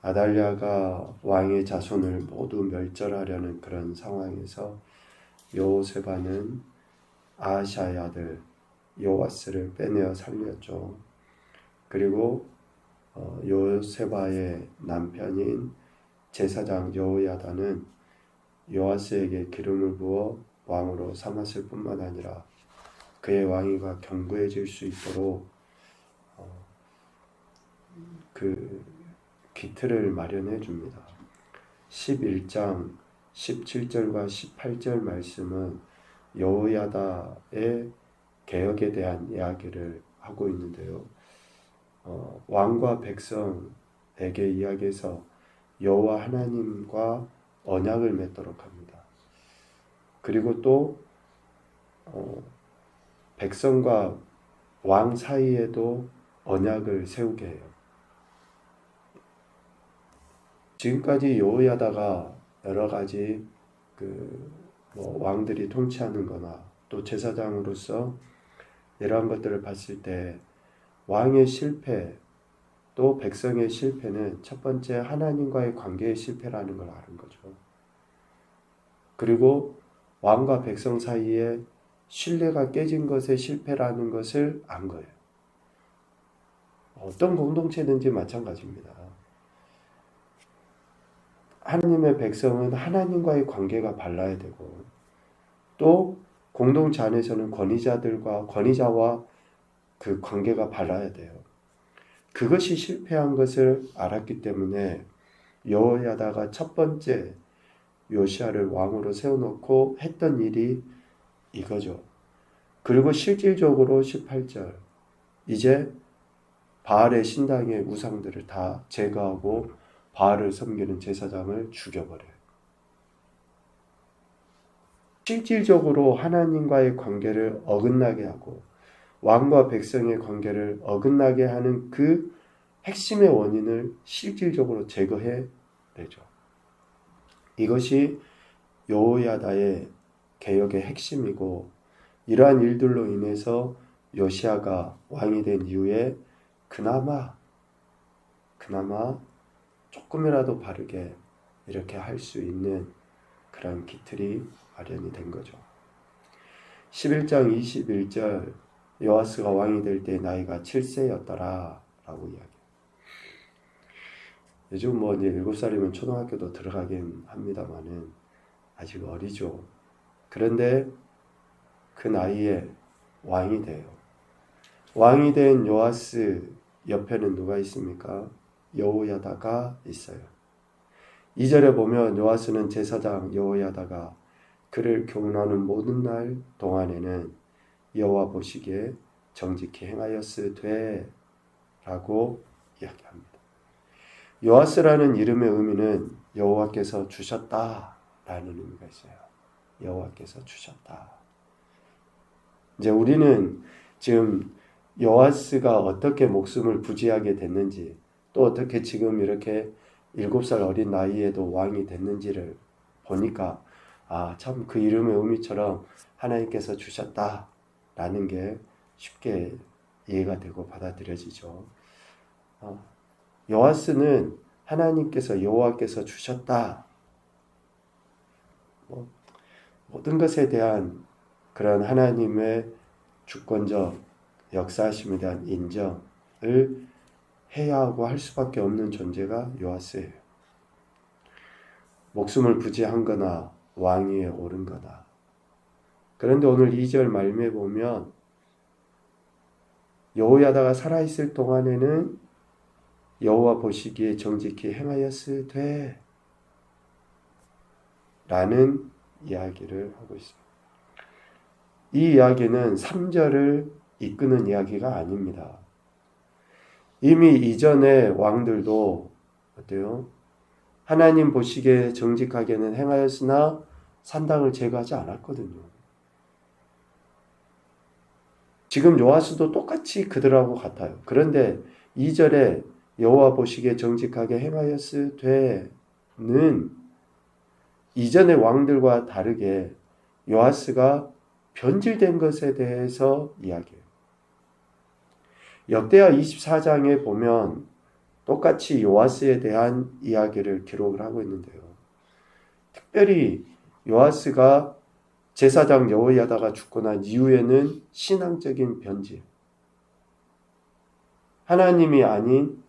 아달랴가 왕의 자손을 모두 멸절하려는 그런 상황에서 여호세바는 아하시아의 아들 요아스를 빼내어 살렸죠. 그리고 여호세바의 남편인 제사장 여호야다는 요아스에게 기름을 부어 왕으로 삼았을 뿐만 아니라 그의 왕위가 견고해질 수 있도록 그 기틀을 마련해 줍니다. 11장 17절과 18절 말씀은 여호야다의 개혁에 대한 이야기를 하고 있는데요. 왕과 백성에게 이야기해서 여호와 하나님과 언약을 맺도록 합니다. 그리고 또 백성과 왕 사이에도 언약을 세우게 해요. 지금까지 여호야다가 여러 가지 왕들이 통치하는 거나 또 제사장으로서 이러한 것들을 봤을 때 왕의 실패 또 백성의 실패는 첫 번째 하나님과의 관계의 실패라는 걸 아는 거죠. 그리고 왕과 백성 사이에 신뢰가 깨진 것의 실패라는 것을 안 거예요. 어떤 공동체든지 마찬가지입니다. 하나님의 백성은 하나님과의 관계가 발라야 되고 또 공동체 안에서는 권위자와 그 관계가 발라야 돼요. 그것이 실패한 것을 알았기 때문에 여호야다가 첫 번째 요시야를 왕으로 세워놓고 했던 일이 이거죠. 그리고 실질적으로 18절 이제 바알의 신당의 우상들을 다 제거하고 바알을 섬기는 제사장을 죽여버려요. 실질적으로 하나님과의 관계를 어긋나게 하고 왕과 백성의 관계를 어긋나게 하는 그 핵심의 원인을 실질적으로 제거해내죠. 이것이 여호야다의 개혁의 핵심이고 이러한 일들로 인해서 요시야가 왕이 된 이후에 그나마 조금이라도 바르게 이렇게 할 수 있는 그런 기틀이 마련이 된 거죠. 11장 21절 요아스가 왕이 될 때 나이가 7세였더라 라고 이야기해요. 요즘 이제 7살이면 초등학교도 들어가긴 합니다만은 아직 어리죠. 그런데 그 나이에 왕이 돼요. 왕이 된 요아스 옆에는 누가 있습니까? 여호야다가 있어요. 2절에 보면 요아스는 제사장 여호야다가 그를 교훈하는 모든 날 동안에는 여호와 보시기에 정직히 행하였으되 라고 이야기합니다. 요아스라는 이름의 의미는 여호와께서 주셨다 라는 의미가 있어요. 여호와께서 주셨다. 이제 우리는 지금 요아스가 어떻게 목숨을 부지하게 됐는지 또 어떻게 지금 이렇게 7살 어린 나이에도 왕이 됐는지를 보니까 참 그 이름의 의미처럼 하나님께서 주셨다라는 게 쉽게 이해가 되고 받아들여지죠. 요아스는 하나님께서 여호와께서 주셨다. 모든 것에 대한 그런 하나님의 주권적 역사하심에 대한 인정을 해야 하고 할 수밖에 없는 존재가 요아스예요. 목숨을 부지한 거나 왕위에 오른 거나. 그런데 오늘 2절 말미에 보면 여호야다가 살아있을 동안에는 여호와 보시기에 정직히 행하였으되 라는 이야기를 하고 있습니다. 이 이야기는 3절을 이끄는 이야기가 아닙니다. 이미 이전의 왕들도 어때요? 하나님 보시기에 정직하게는 행하였으나 산당을 제거하지 않았거든요. 지금 요아스도 똑같이 그들하고 같아요. 그런데 2절에 여호와 보시기에 정직하게 행하였으되는 이전의 왕들과 다르게 요아스가 변질된 것에 대해서 이야기해요. 역대하 24장에 보면 똑같이 요아스에 대한 이야기를 기록을 하고 있는데요. 특별히 요아스가 제사장 여호야다가 죽고 난 이후에는 신앙적인 변질, 하나님이 아닌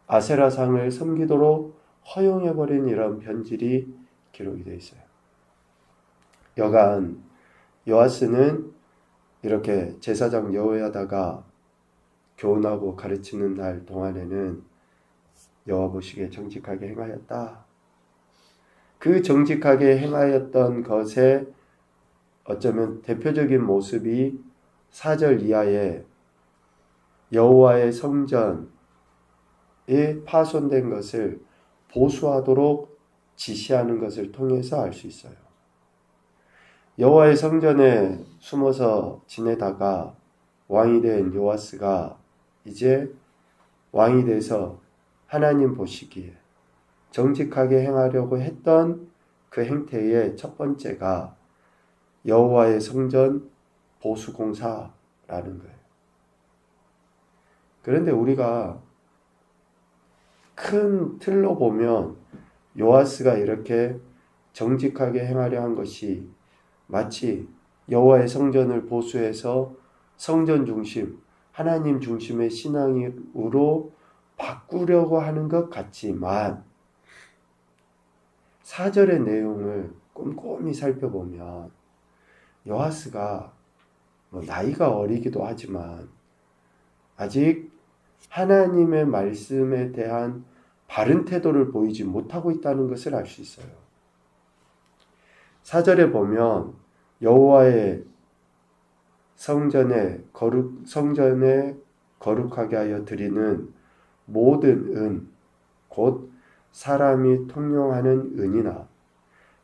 아세라상을 섬기도록 허용해버린 이런 변질이 기록이 되어 있어요. 여간 요아스는 이렇게 제사장 여호야다가 교훈하고 가르치는 날 동안에는 여호와 보시기에 정직하게 행하였다. 그 정직하게 행하였던 것에 어쩌면 대표적인 모습이 4절 이하에 여호와의 성전이 파손된 것을 보수하도록 지시하는 것을 통해서 알 수 있어요. 여호와의 성전에 숨어서 지내다가 왕이 된 요아스가 이제 왕이 돼서 하나님 보시기에 정직하게 행하려고 했던 그 행태의 첫 번째가 여호와의 성전 보수공사라는 거예요. 그런데 우리가 큰 틀로 보면 요아스가 이렇게 정직하게 행하려 한 것이 마치 여호와의 성전을 보수해서 성전 중심, 하나님 중심의 신앙으로 바꾸려고 하는 것 같지만 4절의 내용을 꼼꼼히 살펴보면 요아스가 나이가 어리기도 하지만 아직 하나님의 말씀에 대한 바른 태도를 보이지 못하고 있다는 것을 알 수 있어요. 4절에 보면 여호와의 성전에 거룩하게 하여 드리는 모든 은, 곧 사람이 통용하는 은이나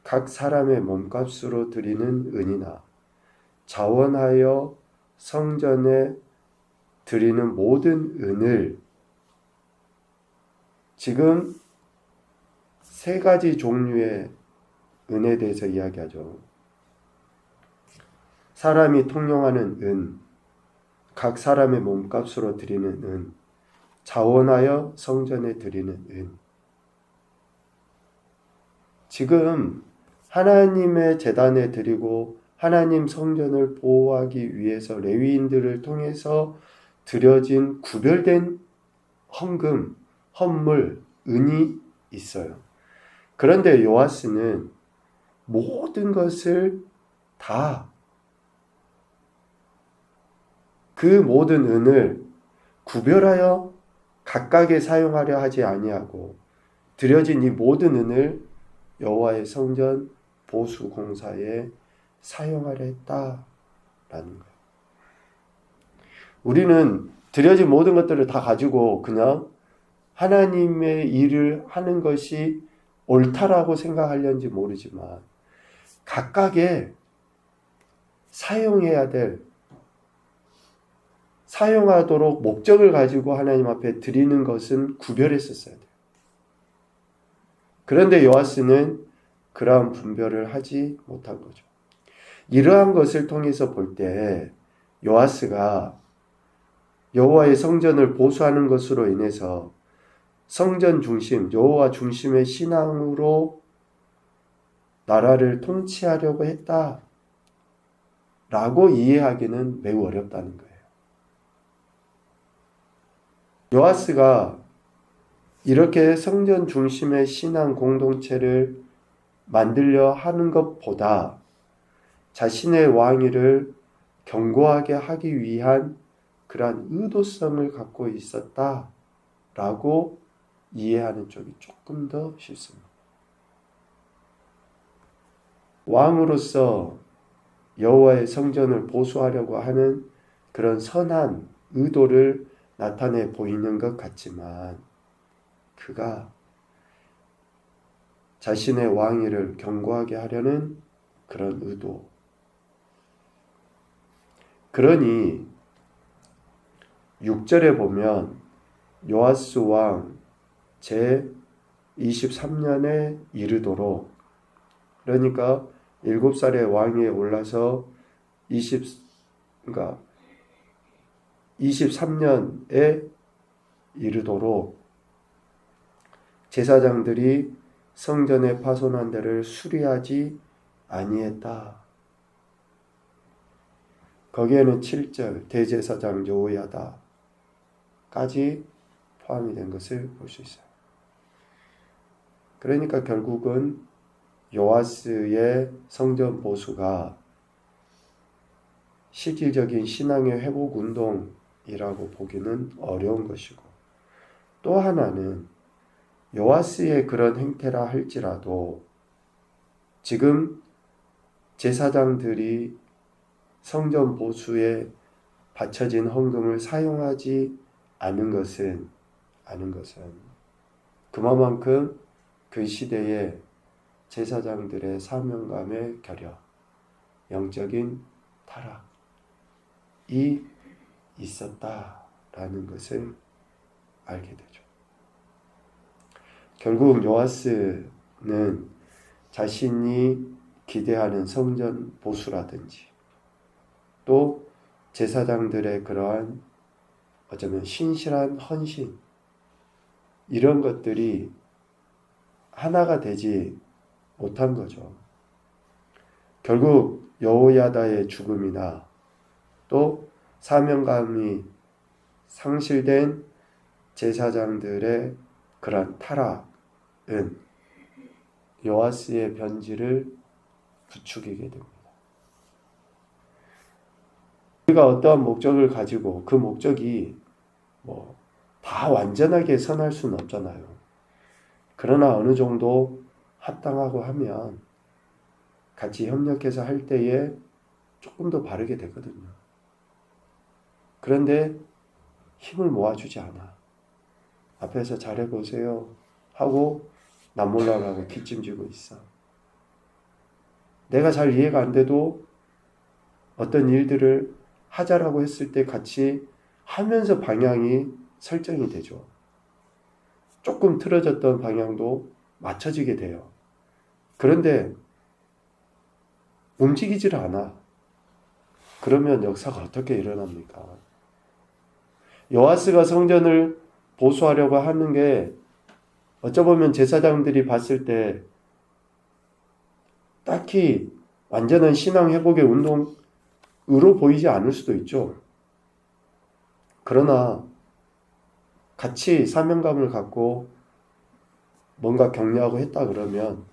각 사람의 몸값으로 드리는 은이나 자원하여 성전에 드리는 모든 은을 지금 세 가지 종류의 은에 대해서 이야기하죠. 사람이 통용하는 은, 각 사람의 몸값으로 드리는 은, 자원하여 성전에 드리는 은. 지금 하나님의 제단에 드리고 하나님 성전을 보호하기 위해서 레위인들을 통해서 드려진 구별된 헌금, 헌물, 은이 있어요. 그런데 요아스는 모든 것을 다 그 모든 은을 구별하여 각각에 사용하려 하지 아니하고 드려진 이 모든 은을 여호와의 성전 보수 공사에 사용하려 했다라는 거예요. 우리는 드려진 모든 것들을 다 가지고 그냥 하나님의 일을 하는 것이 옳다라고 생각하려는지 모르지만 각각의 사용해야 될, 사용하도록 목적을 가지고 하나님 앞에 드리는 것은 구별했었어야 돼요. 그런데 요아스는 그러한 분별을 하지 못한 거죠. 이러한 것을 통해서 볼 때 요아스가 여호와의 성전을 보수하는 것으로 인해서 성전 중심, 여호와 중심의 신앙으로 나라를 통치하려고 했다라고 이해하기는 매우 어렵다는 거예요. 요아스가 이렇게 성전 중심의 신앙 공동체를 만들려 하는 것보다 자신의 왕위를 견고하게 하기 위한 그러한 의도성을 갖고 있었다라고 이해하는 쪽이 조금 더 쉽습니다. 왕으로서 여호와의 성전을 보수하려고 하는 그런 선한 의도를 나타내 보이는 것 같지만 그가 자신의 왕위를 견고하게 하려는 그런 의도. 그러니 6절에 보면 요아스 왕 제 23년에 이르도록, 그러니까 7살의 왕위에 올라서 23년에 이르도록 제사장들이 성전에 파손한 데를 수리하지 아니했다. 거기에는 7절 대제사장 여호야다까지 포함이 된 것을 볼 수 있어요. 그러니까 결국은 요아스의 성전 보수가 실질적인 신앙의 회복 운동이라고 보기는 어려운 것이고, 또 하나는 요아스의 그런 행태라 할지라도 지금 제사장들이 성전 보수에 바쳐진 헌금을 사용하지 않은 것은 그만큼 그 시대에 제사장들의 사명감의 결여, 영적인 타락이 있었다라는 것을 알게 되죠. 결국 요아스는 자신이 기대하는 성전 보수라든지 또 제사장들의 그러한 어쩌면 신실한 헌신, 이런 것들이 하나가 되지 못한 거죠. 결국 여호야다의 죽음이나 또 사명감이 상실된 제사장들의 그런 타락은 요아스의 변질을 부추기게 됩니다. 우리가 어떠한 목적을 가지고 그 목적이 다 완전하게 선할 수는 없잖아요. 그러나 어느 정도 합당하고 하면 같이 협력해서 할 때에 조금 더 바르게 되거든요. 그런데 힘을 모아주지 않아. 앞에서 잘해보세요 하고 남 몰라라고 뒷짐지고 있어. 내가 잘 이해가 안 돼도 어떤 일들을 하자라고 했을 때 같이 하면서 방향이 설정이 되죠. 조금 틀어졌던 방향도 맞춰지게 돼요. 그런데 움직이질 않아. 그러면 역사가 어떻게 일어납니까? 요아스가 성전을 보수하려고 하는 게 어쩌보면 제사장들이 봤을 때 딱히 완전한 신앙 회복의 운동으로 보이지 않을 수도 있죠. 그러나 같이 사명감을 갖고 뭔가 격려하고 했다 그러면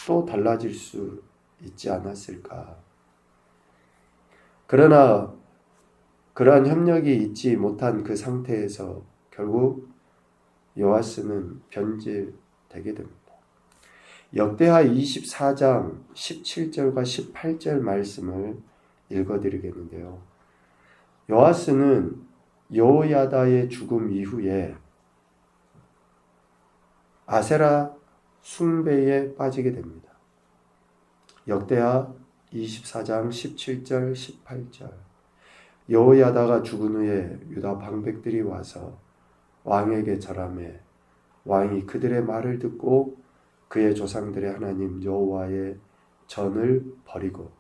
또 달라질 수 있지 않았을까. 그러나 그러한 협력이 있지 못한 그 상태에서 결국 요아스는 변질되게 됩니다. 역대하 24장 17절과 18절 말씀을 읽어드리겠는데요. 요아스는 여호야다의 죽음 이후에 아세라 숭배에 빠지게 됩니다. 역대하 24장 17절 18절 여호야다가 죽은 후에 유다 방백들이 와서 왕에게 절하매 왕이 그들의 말을 듣고 그의 조상들의 하나님 여호와의 전을 버리고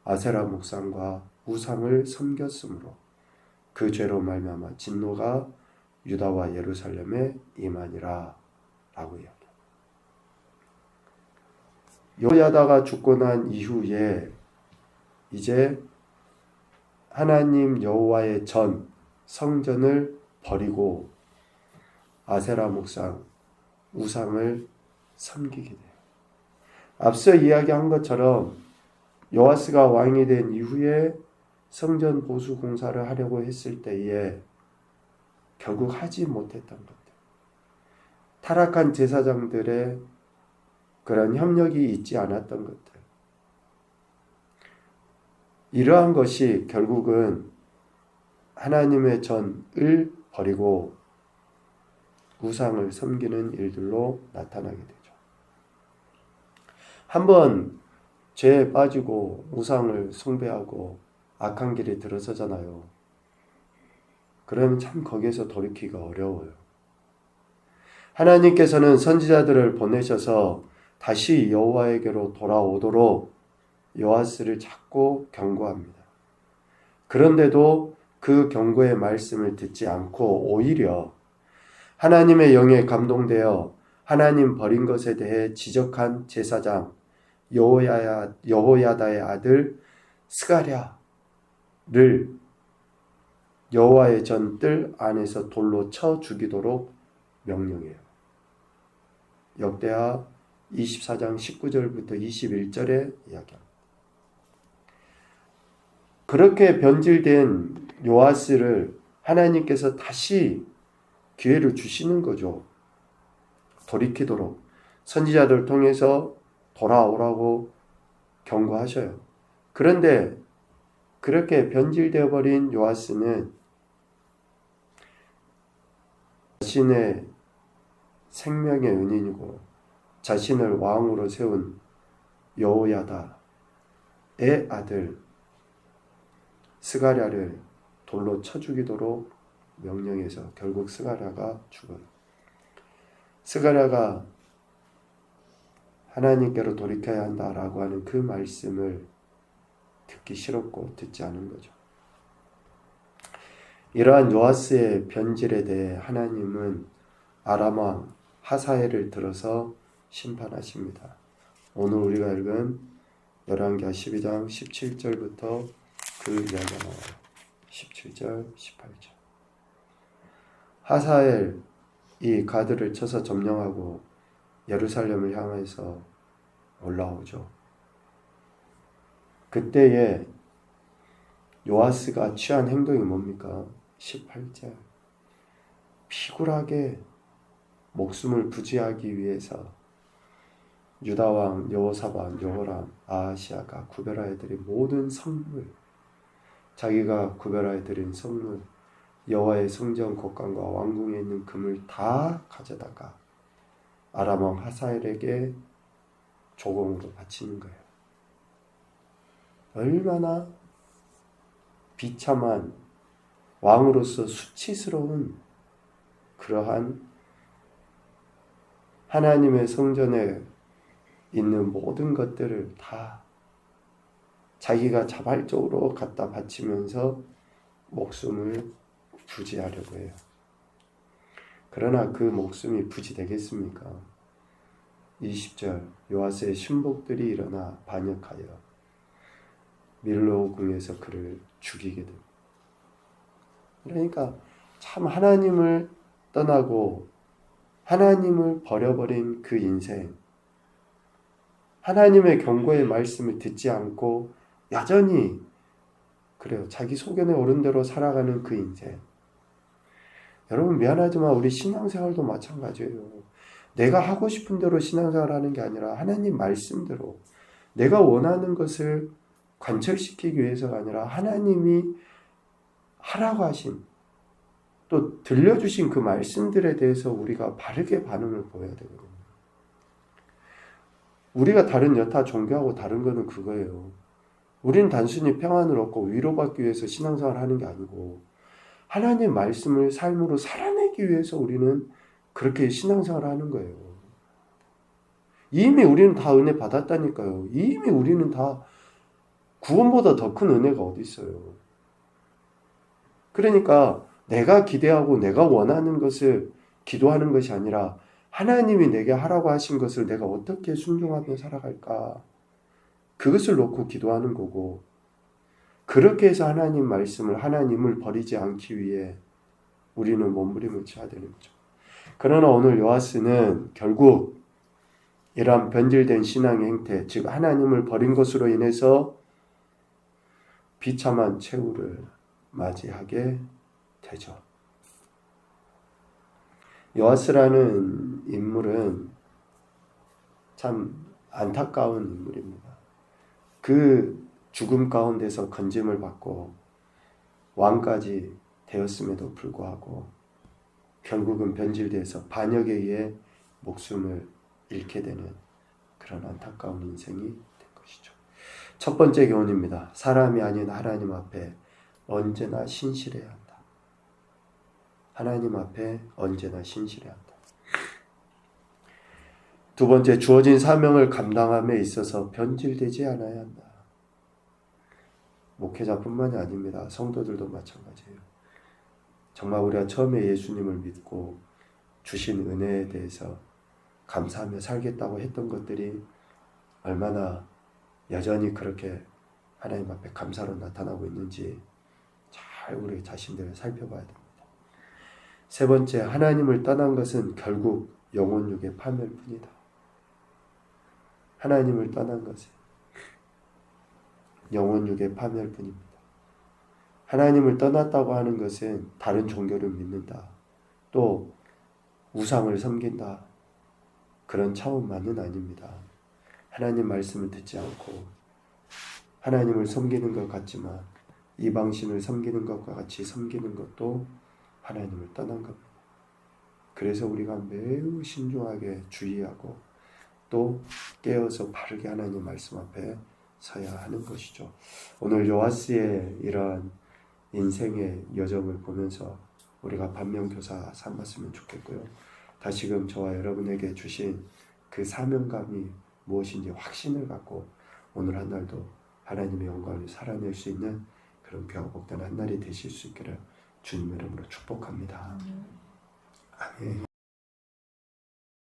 아세라 목상과 우상을 섬겼으므로 그 죄로 말미암아 진노가 유다와 예루살렘에 임하니라 라고 이야기합니다. 여호야다가 죽고 난 이후에 이제 하나님 여호와의 전 성전을 버리고 아세라 목상 우상을 섬기게 돼요. 앞서 이야기한 것처럼 요아스가 왕이 된 이후에 성전 보수 공사를 하려고 했을 때에 결국 하지 못했던 것들, 타락한 제사장들의 그런 협력이 있지 않았던 것들, 이러한 것이 결국은 하나님의 전을 버리고 우상을 섬기는 일들로 나타나게 되죠. 한번 죄에 빠지고 우상을 숭배하고 악한 길에 들어서잖아요. 그러면 참 거기에서 돌이키기가 어려워요. 하나님께서는 선지자들을 보내셔서 다시 여호와에게로 돌아오도록 요아스를 자꾸 경고합니다. 그런데도 그 경고의 말씀을 듣지 않고 오히려 하나님의 영에 감동되어 하나님 버린 것에 대해 지적한 제사장 여호야다의 아들 스가랴를 여호와의 전뜰 안에서 돌로 쳐 죽이도록 명령해요. 역대하 24장 19절부터 21절에 이야기합니다. 그렇게 변질된 요아스를 하나님께서 다시 기회를 주시는 거죠. 돌이키도록 선지자들 통해서 돌아오라고 경고하셔요. 그런데 그렇게 변질되어 버린 요아스는 자신의 생명의 은인이고 자신을 왕으로 세운 여호야다의 아들 스가랴를 돌로 쳐 죽이도록 명령해서 결국 스가랴가 죽어요. 스가랴가 하나님께로 돌이켜야 한다라고 하는 그 말씀을 듣기 싫었고 듣지 않은 거죠. 이러한 요아스의 변질에 대해 하나님은 아람 왕 하사엘을 들어서 심판하십니다. 오늘 우리가 읽은 열왕기하 12장 17절부터 그 이야기가 나와요. 17절, 18절. 하사엘이 가드를 쳐서 점령하고 예루살렘을 향해서 올라오죠. 그때에 요아스가 취한 행동이 뭡니까? 18절. 피굴하게 목숨을 부지하기 위해서 유다왕 여호사밧, 여호람, 아하시아가 구별하여 드린 모든 선물, 자기가 구별하여 드린 선물, 여호와의 성전 곡간과 왕궁에 있는 금을 다 가져다가 아람 왕 하사엘에게 조공으로 바치는 거예요. 얼마나 비참한 왕으로서 수치스러운 그러한 하나님의 성전에 있는 모든 것들을 다 자기가 자발적으로 갖다 바치면서 목숨을 부지하려고 해요. 그러나 그 목숨이 부지되겠습니까? 20절 요아스의 신복들이 일어나 반역하여 밀로 궁에서 그를 죽이게 됩니다. 그러니까 참 하나님을 떠나고 하나님을 버려버린 그 인생, 하나님의 경고의 말씀을 듣지 않고 여전히 그래요. 자기 소견에 오른 대로 살아가는 그 인생. 여러분 미안하지만 우리 신앙생활도 마찬가지예요. 내가 하고 싶은 대로 신앙생활하는 게 아니라 하나님 말씀대로 내가 원하는 것을 관철시키기 위해서가 아니라 하나님이 하라고 하신 또 들려주신 그 말씀들에 대해서 우리가 바르게 반응을 보여야 되거든요. 우리가 다른 여타 종교하고 다른 거는 그거예요. 우리는 단순히 평안을 얻고 위로받기 위해서 신앙생활을 하는 게 아니고 하나님의 말씀을 삶으로 살아내기 위해서 우리는 그렇게 신앙생활을 하는 거예요. 이미 우리는 다 은혜 받았다니까요. 이미 우리는 다 구원보다 더 큰 은혜가 어디 있어요. 그러니까 내가 기대하고 내가 원하는 것을 기도하는 것이 아니라 하나님이 내게 하라고 하신 것을 내가 어떻게 순종하며 살아갈까? 그것을 놓고 기도하는 거고 그렇게 해서 하나님 말씀을 하나님을 버리지 않기 위해 우리는 몸부림을 쳐야 되는 거죠. 그러나 오늘 요아스는 결국 이러한 변질된 신앙의 행태, 즉 하나님을 버린 것으로 인해서 비참한 최후를 맞이하게 되죠. 요아스라는 인물은 참 안타까운 인물입니다. 그 죽음 가운데서 건짐을 받고 왕까지 되었음에도 불구하고 결국은 변질돼서 반역에 의해 목숨을 잃게 되는 그런 안타까운 인생이 된 것이죠. 첫 번째 교훈입니다. 사람이 아닌 하나님 앞에 언제나 신실해야 한다. 하나님 앞에 언제나 신실해야 한다. 두 번째, 주어진 사명을 감당함에 있어서 변질되지 않아야 한다. 목회자뿐만이 아닙니다. 성도들도 마찬가지예요. 정말 우리가 처음에 예수님을 믿고 주신 은혜에 대해서 감사하며 살겠다고 했던 것들이 얼마나 여전히 그렇게 하나님 앞에 감사로 나타나고 있는지 잘 우리 자신들을 살펴봐야 됩니다. 세 번째, 하나님을 떠난 것은 결국 영혼육의 파멸 뿐이다. 하나님을 떠난 것은 영혼육의 파멸 뿐입니다. 하나님을 떠났다고 하는 것은 다른 종교를 믿는다, 또 우상을 섬긴다, 그런 차원만은 아닙니다. 하나님 말씀을 듣지 않고 하나님을 섬기는 것 같지만 이방신을 섬기는 것과 같이 섬기는 것도 하나님을 떠난 겁니다. 그래서 우리가 매우 신중하게 주의하고 또 깨어서 바르게 하나님 말씀 앞에 서야 하는 것이죠. 오늘 요아스의 이러한 인생의 여정을 보면서 우리가 반면교사 삼았으면 좋겠고요. 다시금 저와 여러분에게 주신 그 사명감이 무엇인지 확신을 갖고 오늘 한 날도 하나님의 영광을 살아낼 수 있는 그런 귀하고 복된 한 날이 되실 수 있기를 주님의 이름으로 축복합니다. 아멘.